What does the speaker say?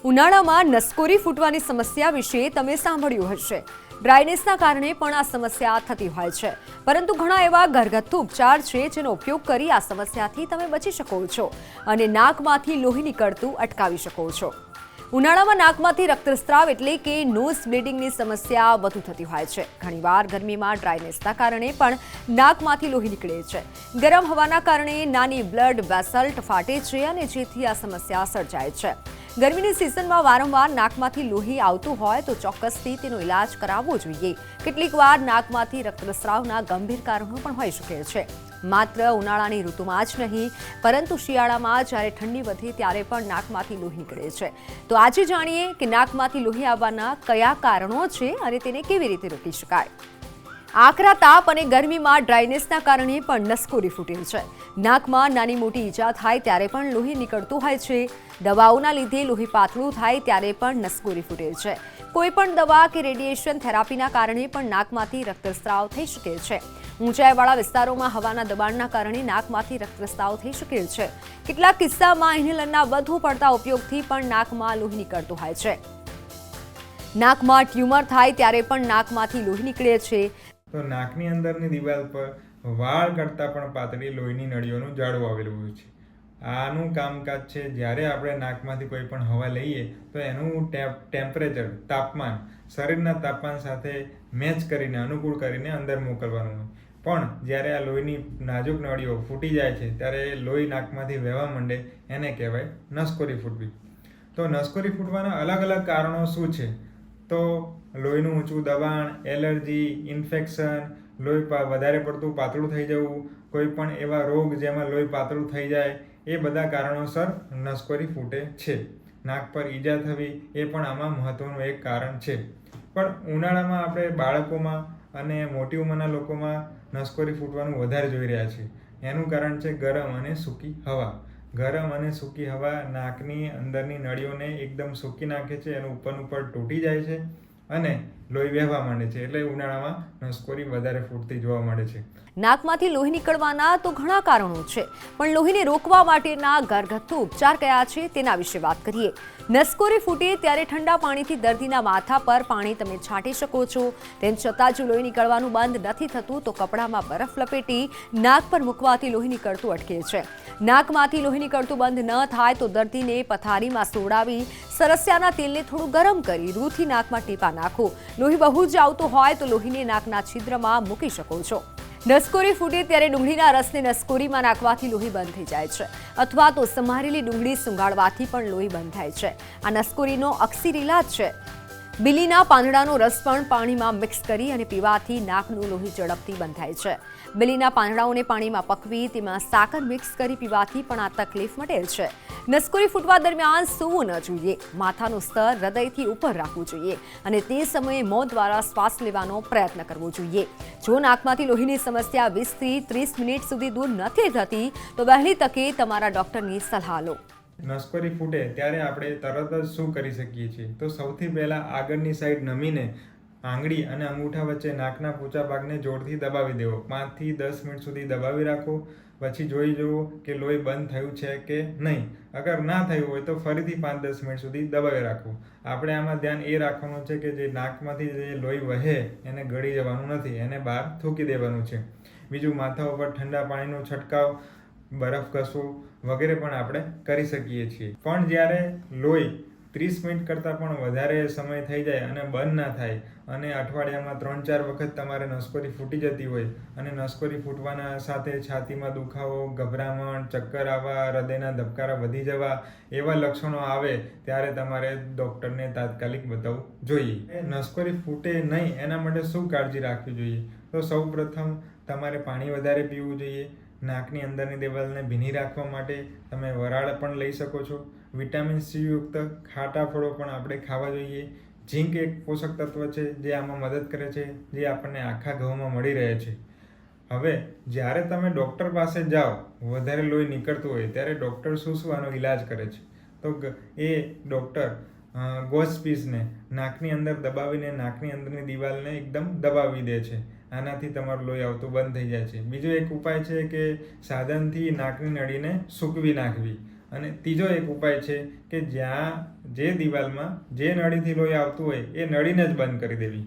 ઉનાળામાં નસકોરી ફૂટવાની સમસ્યા વિશે તમે સાંભળ્યું હશે। ડ્રાયનેસના કારણે પણ આ સમસ્યા થતી હોય છે, પરંતુ ઘણા એવા ઘરગથ્થુ ઉપચાર છે જેનો ઉપયોગ કરી આ સમસ્યાથી તમે બચી શકો છો અને નાકમાંથી લોહી નીકળતું અટકાવી શકો છો। ઉનાળામાં નાકમાંથી રક્તસ્રાવ એટલે કે નોઝ બ્લીડિંગની સમસ્યા વધુ થતી હોય છે। ઘણીવાર ગરમીમાં ડ્રાયનેસના કારણે પણ નાકમાંથી લોહી નીકળે છે। ગરમ હવાના કારણે નાની બ્લડ વેસલ ફાટે છે અને જેથી આ સમસ્યા સર્જાય છે। ગરમીની સિઝનમાં વારંવાર નાકમાંથી લોહી આવતું હોય તો ચોક્કસથી તેનો ઇલાજ કરાવવો જોઈએ। કેટલીકવાર નાકમાંથી રક્તસ્રાવના ગંભીર કારણો પણ હોઈ શકે છે। માત્ર ઉનાળાની ઋતુમાં જ નહીં, પરંતુ શિયાળામાં જ્યારે ઠંડી વધે ત્યારે પણ નાકમાંથી લોહી નીકળે છે। તો આજે જાણીએ કે નાકમાંથી લોહી આવવાના કયા કારણો છે અને તેને કેવી રીતે રોકી શકાય। આકરા તાપ અને ગરમીમાં ડ્રાયનેસના કારણે પણ નસકોરી ફૂટે છે। નાકમાં નાની મોટી ઈજા થાય ત્યારે પણ લોહી નીકળતું હોય છે। દવાઓના લીધે લોહી પાતળું થાય ત્યારે પણ નસકોરી ફૂટે છે। કોઈપણ દવા કે રેડિયેશન થેરાપીના કારણે પણ નાકમાંથી રક્તસ્રાવ થઈ શકે છે। ઊંચાઈવાળા વિસ્તારોમાં હવાના દબાણના કારણે નાકમાંથી રક્તસ્રાવ થઈ શકે છે। કેટલાક કિસ્સામાં ઇન્હેલરના વધુ પડતા ઉપયોગથી પણ નાકમાં લોહી નીકળતું હોય છે। નાકમાં ટ્યુમર થાય ત્યારે પણ નાકમાંથી લોહી નીકળે છે। તો નાકની અંદરની દિવાલ પર વાળ કરતાં પણ પાતળી લોહીની નળીઓનું જાળું આવેલું હોય છે। આનું કામકાજ છે જ્યારે આપણે નાકમાંથી કોઈ પણ હવા લઈએ તો એનું ટેમ્પરેચર તાપમાન શરીરના તાપમાન સાથે મેચ કરીને અનુકૂળ કરીને અંદર મોકલવાનું હોય, પણ જ્યારે આ લોહીની નાજુક નળીઓ ફૂટી જાય છે ત્યારે લોહી નાકમાંથી વહેવા માંડે એને કહેવાય નસકોરી ફૂટવી। તો નસકોરી ફૂટવાના અલગ અલગ કારણો શું છે? તો લોહીનું ઊંચું દબાણ, એલર્જી, ઇન્ફેક્શન, લોહી વધારે પડતું પાતળું થઈ જવું, કોઈ પણ એવા રોગ જેમાં લોહી પાતળું થઈ જાય, એ બધા કારણોસર નસકોરી ફૂટે છે। નાક પર ઈજા થવી એ પણ આમાં મહત્વનું એક કારણ છે। પણ ઉનાળામાં આપણે બાળકોમાં અને મોટી ઉંમરના લોકોમાં નસકોરી ફૂટવાનું વધારે જોઈ રહ્યા છીએ। એનું કારણ છે ગરમ અને સૂકી હવા। ગરમ અને સૂકી હવા નાકની અંદરની નળીઓને એકદમ સૂકી નાખે છે, એનું ઉપર તૂટી જાય છે અને લોહી વહેવા માંડે છે, એટલે ઉનાળામાં નસકોરી વધારે ફૂટતી જોવા મળે છે। નાકમાંથી લોહી નીકળવાના તો ઘણા કારણો છે, પણ લોહીને રોકવા માટેના ઘરગથ્થુ ઉપચાર કયા છે તેના વિશે વાત કરીએ। નસકોરી ફૂટે ત્યારે ઠંડા પાણીથી દર્દીના માથા પર પાણી તમે છાંટી શકો છો। તેમ છતાં જો લોહી નીકળવાનું બંધ નથી થતું તો કપડામાં બરફ લપેટી નાક પર મૂકવાથી લોહી નીકળતું અટકે છે। નાકમાંથી લોહી નીકળતું બંધ ન થાય તો દર્દીને પથારીમાં સોડાવી સરસિયાના તેલને થોડું ગરમ કરી રૂથી નાકમાં ટીપા નાખો। લોહી બહુ જ આવતું હોય તો લોહીને નાકના છિદ્રમાં મૂકી શકો છો। નસકોરી ફૂટે ત્યારે ડુંગળીના રસને નસકોરીમાં નાખવાથી લોહી બંધ થઈ જાય છે, અથવા તો સમારેલી ડુંગળી સૂંઘાડવાથી પણ લોહી બંધ થાય છે। આ નસકોરીનો અકસીર ઇલાજ છે। બિલીના પાંદડાનો રસ પણ પાણીમાં મિક્સ કરી અને પીવાથી નાકનું લોહી ઝડપથી બંધ થાય છે। બિલીના પાંદડાઓને પાણીમાં પકવી તેમાં સાકર મિક્સ કરી પીવાથી પણ આ તકલીફ મટે છે। નસકોરી ફૂટવા દરમિયાન સૂવું ન જોઈએ। માથાનું સ્તર હૃદયથી ઉપર રાખવું જોઈએ અને તે સમયે મોં દ્વારા શ્વાસ લેવાનો પ્રયત્ન કરવો જોઈએ। જો નાકમાંથી લોહીની સમસ્યા 20 થી 30 મિનિટ સુધી દૂર નથી થતી તો વહેલી તકે તમારા ડોક્ટરની સલાહ લો। નસકોરી ફૂટે ત્યારે આપણે તરત જ શું કરી શકીએ છીએ? તો સૌથી પહેલાં આગળની સાઈડ નમીને આંગળી અને અંગૂઠા વચ્ચે નાકના પૂંચા ભાગને જોરથી દબાવી દેવો। 5 થી 10 મિનિટ સુધી દબાવી રાખો, પછી જોઈ જુઓ કે લોહી બંધ થયું છે કે નહીં। અગર ના થયું હોય તો ફરીથી 5-10 મિનિટ સુધી દબાવી રાખવું। આપણે આમાં ધ્યાન એ રાખવાનું છે કે જે નાકમાંથી જે લોહી વહે એને ગળી જવાનું નથી, એને બહાર થૂકી દેવાનું છે। બીજું, માથા ઉપર ઠંડા પાણીનો છંટકાવ, બરફ ઘસવું વગેરે પણ આપણે કરી શકીએ છીએ। પણ જ્યારે લોહી 30 મિનિટ કરતાં પણ વધારે સમય થઈ જાય અને બંધ ના થાય અને અઠવાડિયામાં 3-4 વખત તમારે નસકોરી ફૂટી જતી હોય અને નસકોરી ફૂટવાના સાથે છાતીમાં દુખાવો, ગભરામણ, ચક્કર આવવા, હૃદયના ધબકારા વધી જવા એવા લક્ષણો આવે ત્યારે તમારે ડૉક્ટરને તાત્કાલિક બતાવવું જોઈએ। નસકોરી ફૂટે નહીં એના માટે શું કાળજી રાખવી જોઈએ? તો સૌપ્રથમ તમારે પાણી વધારે પીવું જોઈએ। નાકની અંદરની દિવાલને ભીની રાખવા માટે તમે વરાળ પણ લઈ શકો છો। વિટામિન સી યુક્ત ખાટા ફળો પણ આપણે ખાવા જોઈએ। ઝીંક એક પોષક તત્વ છે જે આમાં મદદ કરે છે, જે આપણને આખા ઘઉંમાં મળી રહે છે। હવે જ્યારે તમે ડૉક્ટર પાસે જાઓ, વધારે લોહી નીકળતું હોય ત્યારે ડૉક્ટર શું આનો ઇલાજ કરે છે? તો એ ડૉક્ટર ગોસપીસને નાકની અંદર દબાવીને નાકની અંદરની દિવાલને એકદમ દબાવી દે છે। આનાથી તમારું લોહી આવતું બંધ થઈ જાય છે। બીજો એક ઉપાય છે કે સાધનથી નાકની નળીને સૂકવી નાખવી અને ત્રીજો એક ઉપાય છે કે જ્યાં જે દિવાલમાં જે નળીથી લોહી આવતું હોય એ નળીને જ બંધ કરી દેવી.